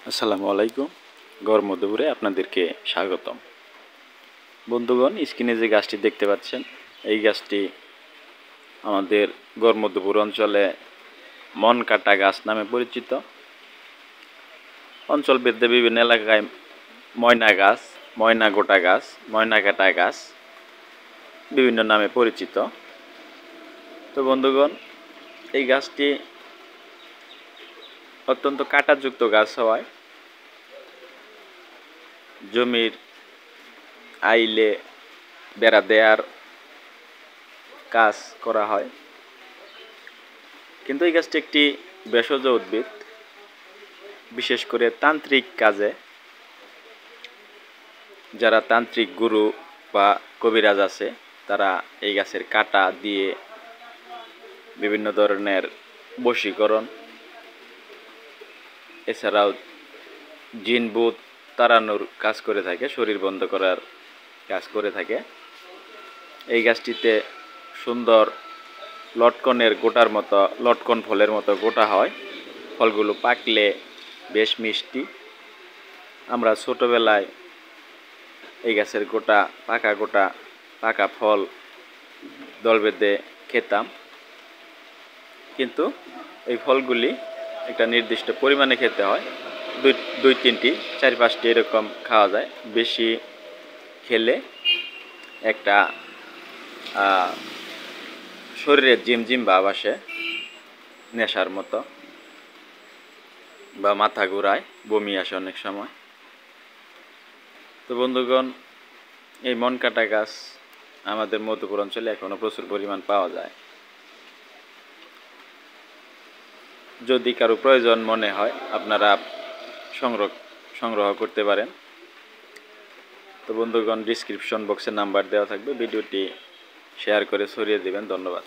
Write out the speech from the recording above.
আসসালামু আলাইকুম। গরম দুপুরে আপনাদেরকে স্বাগতম। বন্ধুগণ, স্ক্রিনে যে গাছটি দেখতে পাচ্ছেন, এই গাছটি আমাদের গরমদুপুর অঞ্চলে মন কাটা গাছ নামে পরিচিত। অঞ্চল ভেদে বিভিন্ন এলাকায় ময়না গাছ, ময়না গোটা গাছ, ময়না কাটা গাছ বিভিন্ন নামে পরিচিত। তো বন্ধুগণ, এই গাছটি অত্যন্ত কাঁটাযুক্ত গাছ হওয়ায় জমির আইলে বেড়া দেওয়ার কাজ করা হয়। কিন্তু এই গাছটি একটি ভেষজ উদ্ভিদ, বিশেষ করে তান্ত্রিক কাজে যারা তান্ত্রিক গুরু বা কবিরাজ আছে, তারা এই গাছের কাটা দিয়ে বিভিন্ন ধরনের বশীকরণ, এছাড়াও জিন ভূত তাড়ানোর কাজ করে থাকে, শরীর বন্ধ করার কাজ করে থাকে। এই গাছটিতে সুন্দর লটকনের গোটার মতো, লটকন ফলের মতো গোটা হয়। ফলগুলো পাকলে বেশ মিষ্টি। আমরা ছোটোবেলায় এই গাছের গোটা, পাকা ফল দল বেঁধে খেতাম। কিন্তু এই ফলগুলি একটা নির্দিষ্ট পরিমাণে খেতে হয়। দুই তিনটি, 4-5টি এরকম খাওয়া যায়। বেশি খেলে একটা শরীরে জিমজিম ভাব আসে, নেশার মতো, বা মাথা ঘুরায়, বমি আসে অনেক সময়। তো বন্ধুগণ, এই মন কাটা গাছ আমাদের মধুপুর অঞ্চলে এখনও প্রচুর পরিমাণ পাওয়া যায়। যদি কারো প্রয়োজন মনে হয়, আপনারা সংগ্রহ করতে পারেন। তো বন্ধুগণ, ডিসক্রিপশন বক্সে নাম্বার দেওয়া থাকবে, ভিডিওটি শেয়ার করে ছড়িয়ে দিবেন। ধন্যবাদ।